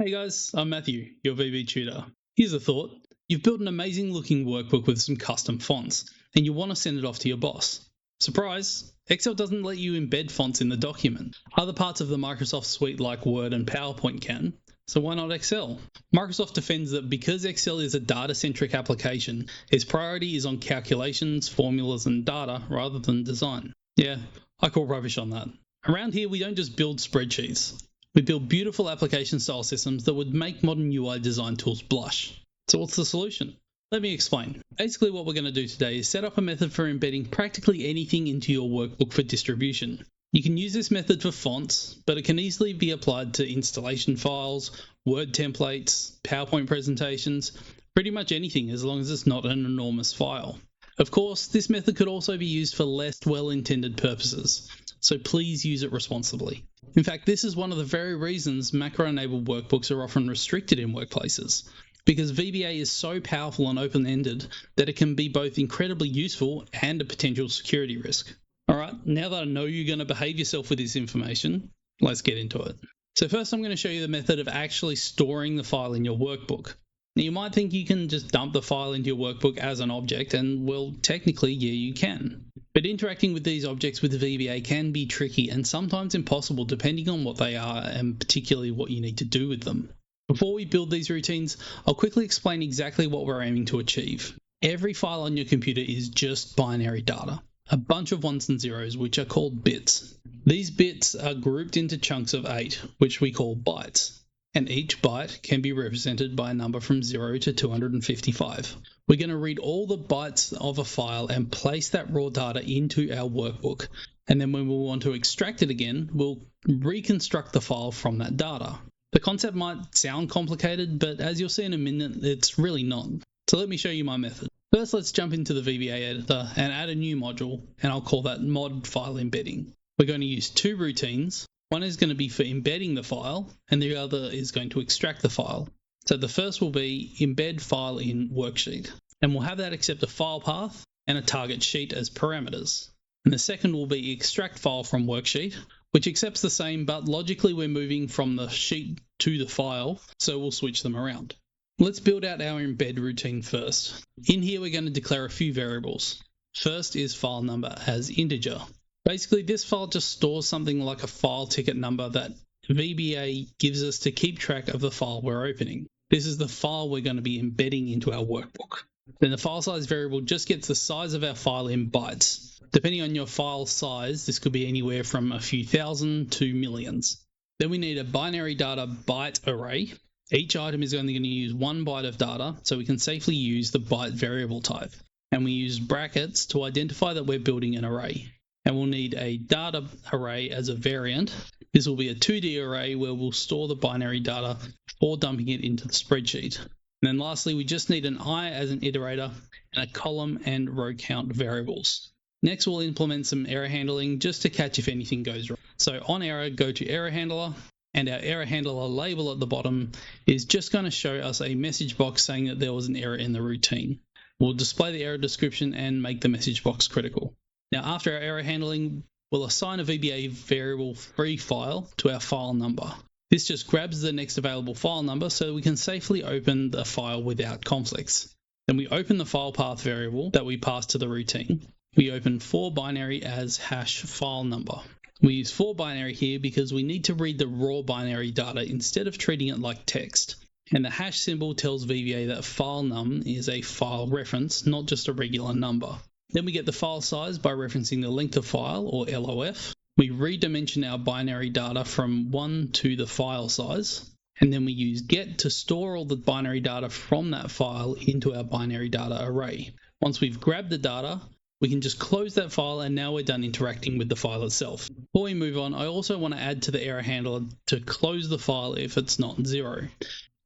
Hey guys, I'm Matthew, your VB tutor. Here's a thought. You've built an amazing looking workbook with some custom fonts, and you want to send it off to your boss. Surprise! Excel doesn't let you embed fonts in the document. Other parts of the Microsoft suite like Word and PowerPoint can, so why not Excel? Microsoft defends that because Excel is a data-centric application, its priority is on calculations, formulas, and data rather than design. Yeah, I call rubbish on that. Around here, we don't just build spreadsheets. We build beautiful application-style systems that would make modern UI design tools blush. So what's the solution? Let me explain. Basically what we're going to do today is set up a method for embedding practically anything into your workbook for distribution. You can use this method for fonts, but it can easily be applied to installation files, Word templates, PowerPoint presentations, pretty much anything as long as it's not an enormous file. Of course, this method could also be used for less well-intended purposes, so please use it responsibly. In fact, this is one of the very reasons macro-enabled workbooks are often restricted in workplaces, because VBA is so powerful and open-ended that it can be both incredibly useful and a potential security risk. Alright, now that I know you're going to behave yourself with this information, let's get into it. So first I'm going to show you the method of actually storing the file in your workbook. Now you might think you can just dump the file into your workbook as an object, and well, technically, yeah, you can. But interacting with these objects with the VBA can be tricky and sometimes impossible depending on what they are and particularly what you need to do with them. Before we build these routines, I'll quickly explain exactly what we're aiming to achieve. Every file on your computer is just binary data, a bunch of ones and zeros which are called bits. These bits are grouped into chunks of 8, which we call bytes. And each byte can be represented by a number from 0 to 255. We're going to read all the bytes of a file and place that raw data into our workbook. And then when we want to extract it again, we'll reconstruct the file from that data. The concept might sound complicated, but as you'll see in a minute, it's really not. So let me show you my method. First, let's jump into the VBA editor and add a new module, and I'll call that mod file embedding. We're going to use two routines. One is going to be for embedding the file, and the other is going to extract the file. So the first will be embed file in worksheet, and we'll have that accept a file path and a target sheet as parameters. And the second will be extract file from worksheet, which accepts the same, but logically we're moving from the sheet to the file, so we'll switch them around. Let's build out our embed routine first. In here we're going to declare a few variables. First is file number as integer. Basically, this file just stores something like a file ticket number that VBA gives us to keep track of the file we're opening. This is the file we're going to be embedding into our workbook. Then the file size variable just gets the size of our file in bytes. Depending on your file size, this could be anywhere from a few thousand to millions. Then we need a binary data byte array. Each item is only going to use 1 byte of data, so we can safely use the byte variable type. And we use brackets to identify that we're building an array. And we'll need a data array as a variant. This will be a 2D array where we'll store the binary data before dumping it into the spreadsheet. And then lastly, we just need an I as an iterator and a column and row count variables. Next, we'll implement some error handling just to catch if anything goes wrong. So on error, go to error handler, and our error handler label at the bottom is just going to show us a message box saying that there was an error in the routine. We'll display the error description and make the message box critical. Now, after our error handling, we'll assign a VBA variable free file to our file number. This just grabs the next available file number so we can safely open the file without conflicts. Then we open the file path variable that we pass to the routine. We open for binary as hash file number. We use for binary here because we need to read the raw binary data instead of treating it like text. And the hash symbol tells VBA that file num is a file reference, not just a regular number. Then we get the file size by referencing the length of file, or LOF. We redimension our binary data from 1 to the file size. And then we use get to store all the binary data from that file into our binary data array. Once we've grabbed the data, we can just close that file, and now we're done interacting with the file itself. Before we move on, I also want to add to the error handler to close the file if it's not 0.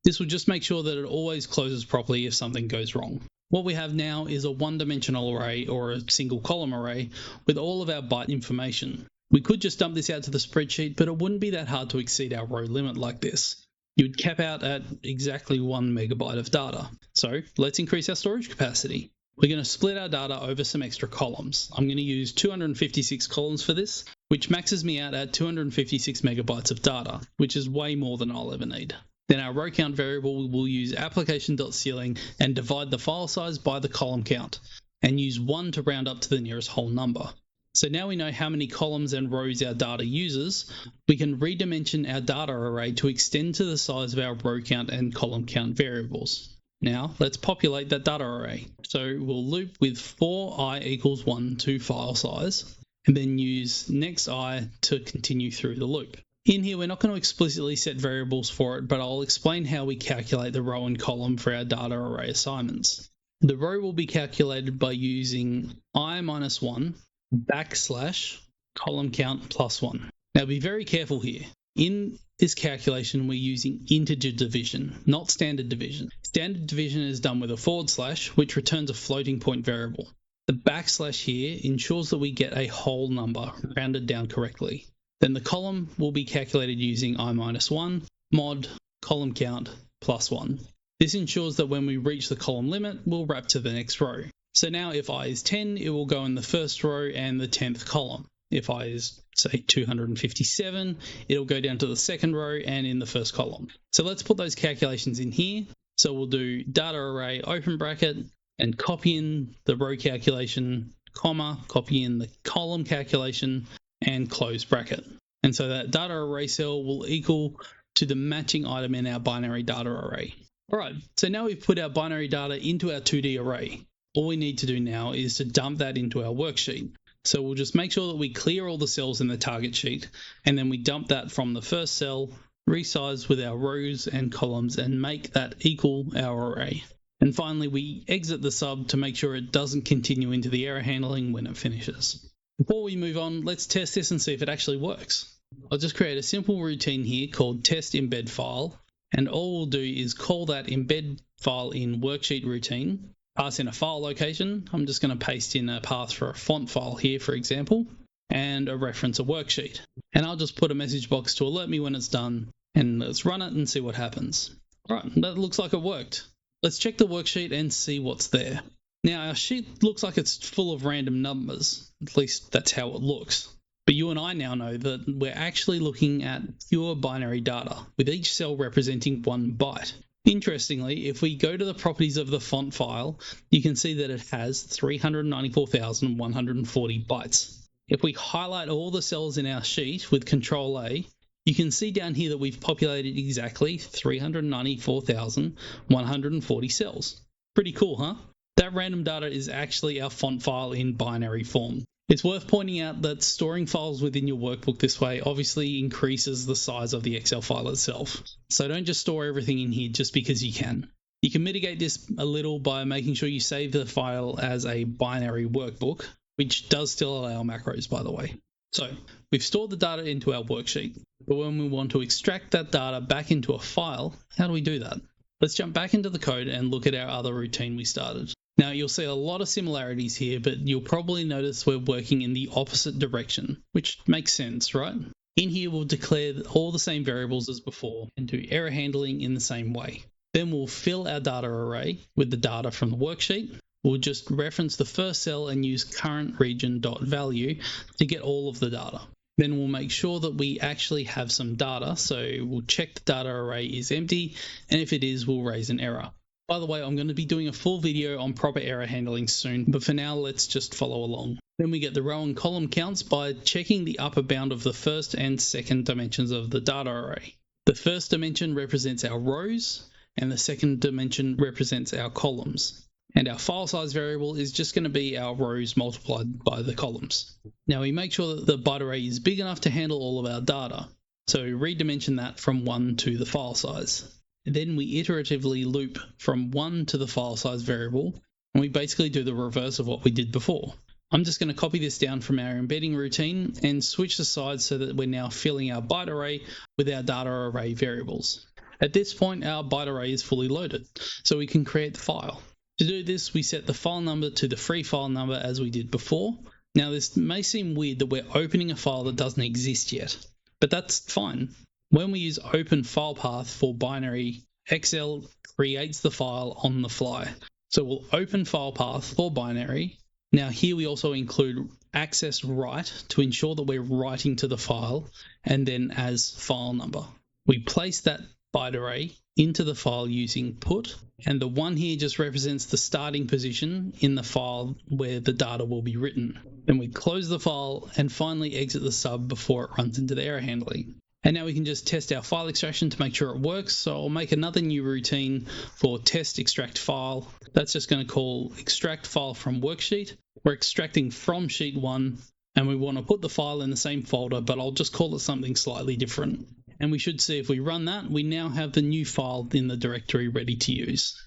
This will just make sure that it always closes properly if something goes wrong. What we have now is a one-dimensional array or a single column array with all of our byte information. We could just dump this out to the spreadsheet, but it wouldn't be that hard to exceed our row limit like this. You would cap out at exactly 1 megabyte of data. So let's increase our storage capacity. We're going to split our data over some extra columns. I'm going to use 256 columns for this, which maxes me out at 256 megabytes of data, which is way more than I'll ever need. Then our row count variable will use application.ceiling and divide the file size by the column count, and use 1 to round up to the nearest whole number. So now we know how many columns and rows our data uses, we can redimension our data array to extend to the size of our row count and column count variables. Now let's populate that data array. So we'll loop with for I equals 1 to file size, and then use next I to continue through the loop. In here, we're not going to explicitly set variables for it, but I'll explain how we calculate the row and column for our data array assignments. The row will be calculated by using I-1 backslash column count plus 1. Now be very careful here. In this calculation, we're using integer division, not standard division. Standard division is done with a /, which returns a floating point variable. The backslash here ensures that we get a whole number rounded down correctly. Then the column will be calculated using I-1 mod column count plus 1. This ensures that when we reach the column limit, we'll wrap to the next row. So now if I is 10, it will go in the first row and the 10th column. If I is, say, 257, it'll go down to the second row and in the first column. So let's put those calculations in here. So we'll do data array open bracket and copy in the row calculation, comma, copy in the column calculation, and close bracket. And so that data array cell will equal to the matching item in our binary data array. All right, so now we've put our binary data into our 2D array. All we need to do now is to dump that into our worksheet. So we'll just make sure that we clear all the cells in the target sheet, and then we dump that from the first cell, resize with our rows and columns, and make that equal our array. And finally, we exit the sub to make sure it doesn't continue into the error handling when it finishes. Before we move on, let's test this and see if it actually works. I'll just create a simple routine here called test embed file, and all we'll do is call that embed file in worksheet routine, pass in a file location. I'm just going to paste in a path for a font file here, for example, and a reference a worksheet. And I'll just put a message box to alert me when it's done, and let's run it and see what happens. All right, that looks like it worked. Let's check the worksheet and see what's there. Now, our sheet looks like it's full of random numbers. At least that's how it looks. But you and I now know that we're actually looking at pure binary data, with each cell representing 1 byte. Interestingly, if we go to the properties of the font file, you can see that it has 394,140 bytes. If we highlight all the cells in our sheet with Control A, you can see down here that we've populated exactly 394,140 cells. Pretty cool, huh? That random data is actually our font file in binary form. It's worth pointing out that storing files within your workbook this way obviously increases the size of the Excel file itself. So don't just store everything in here just because you can. You can mitigate this a little by making sure you save the file as a binary workbook, which does still allow macros, by the way. So we've stored the data into our worksheet, but when we want to extract that data back into a file, how do we do that? Let's jump back into the code and look at our other routine we started. Now, you'll see a lot of similarities here, but you'll probably notice we're working in the opposite direction, which makes sense, right? In here, we'll declare all the same variables as before and do error handling in the same way. Then we'll fill our data array with the data from the worksheet. We'll just reference the first cell and use current region.value to get all of the data. Then we'll make sure that we actually have some data, so we'll check the data array is empty, and if it is, we'll raise an error. By the way, I'm going to be doing a full video on proper error handling soon, but for now, let's just follow along. Then we get the row and column counts by checking the upper bound of the first and second dimensions of the data array. The first dimension represents our rows, and the second dimension represents our columns. And our file size variable is just going to be our rows multiplied by the columns. Now we make sure that the byte array is big enough to handle all of our data, so we redimension that from 1 to the file size. Then we iteratively loop from 1 to the file size variable, and we basically do the reverse of what we did before. I'm just going to copy this down from our embedding routine and switch the sides so that we're now filling our byte array with our data array variables. At this point, our byte array is fully loaded, so we can create the file. To do this, we set the file number to the free file number as we did before. Now, this may seem weird that we're opening a file that doesn't exist yet, but that's fine. When we use open file path for binary, Excel creates the file on the fly. So we'll open file path for binary. Now here we also include access write to ensure that we're writing to the file, and then as file number. We place that byte array into the file using put, and the 1 here just represents the starting position in the file where the data will be written. Then we close the file and finally exit the sub before it runs into the error handling. And now we can just test our file extraction to make sure it works. So I'll make another new routine for test extract file. That's just going to call extract file from worksheet. We're extracting from sheet 1 and we want to put the file in the same folder, but I'll just call it something slightly different. And we should see if we run that, we now have the new file in the directory ready to use.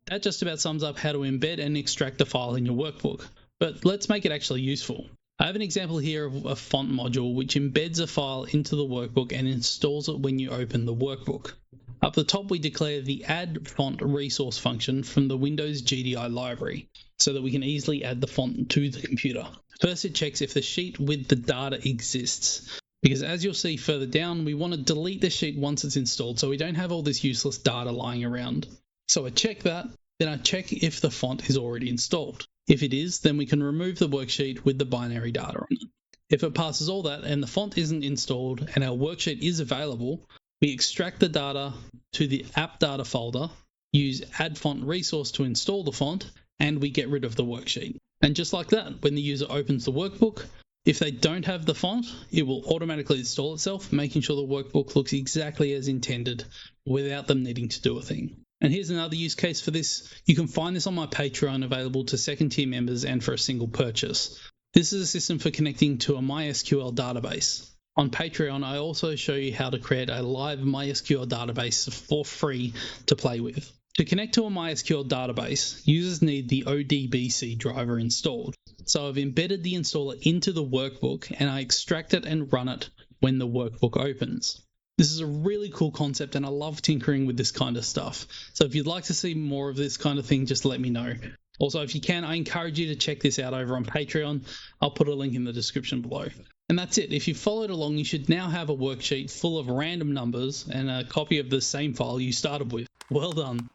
That just about sums up how to embed and extract a file in your workbook. But let's make it actually useful. I have an example here of a font module which embeds a file into the workbook and installs it when you open the workbook. Up the top, we declare the add font resource function from the Windows GDI library so that we can easily add the font to the computer. First, it checks if the sheet with the data exists, because as you'll see further down, we want to delete the sheet once it's installed so we don't have all this useless data lying around. So I check that, then I check if the font is already installed. If it is, then we can remove the worksheet with the binary data on it. If it passes all that and the font isn't installed and our worksheet is available, we extract the data to the app data folder, use add font resource to install the font, and we get rid of the worksheet. And just like that, when the user opens the workbook, if they don't have the font, it will automatically install itself, making sure the workbook looks exactly as intended without them needing to do a thing. And here's another use case for this. You can find this on my Patreon, available to second-tier members and for a single purchase. This is a system for connecting to a MySQL database. On Patreon, I also show you how to create a live MySQL database for free to play with. To connect to a MySQL database, users need the ODBC driver installed. So I've embedded the installer into the workbook and I extract it and run it when the workbook opens. This is a really cool concept and I love tinkering with this kind of stuff. So if you'd like to see more of this kind of thing, just let me know. Also, if you can, I encourage you to check this out over on Patreon. I'll put a link in the description below. And that's it. If you followed along, you should now have a worksheet full of random numbers and a copy of the same file you started with. Well done.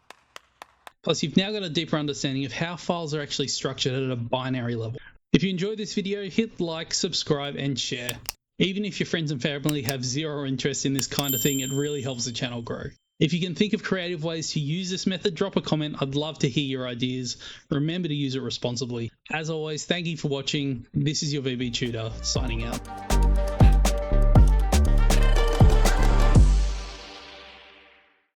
Plus, you've now got a deeper understanding of how files are actually structured at a binary level. If you enjoyed this video, hit like, subscribe, and share. Even if your friends and family have zero interest in this kind of thing, it really helps the channel grow. If you can think of creative ways to use this method, drop a comment. I'd love to hear your ideas. Remember to use it responsibly. As always, thank you for watching. This is your VB Tutor, signing out.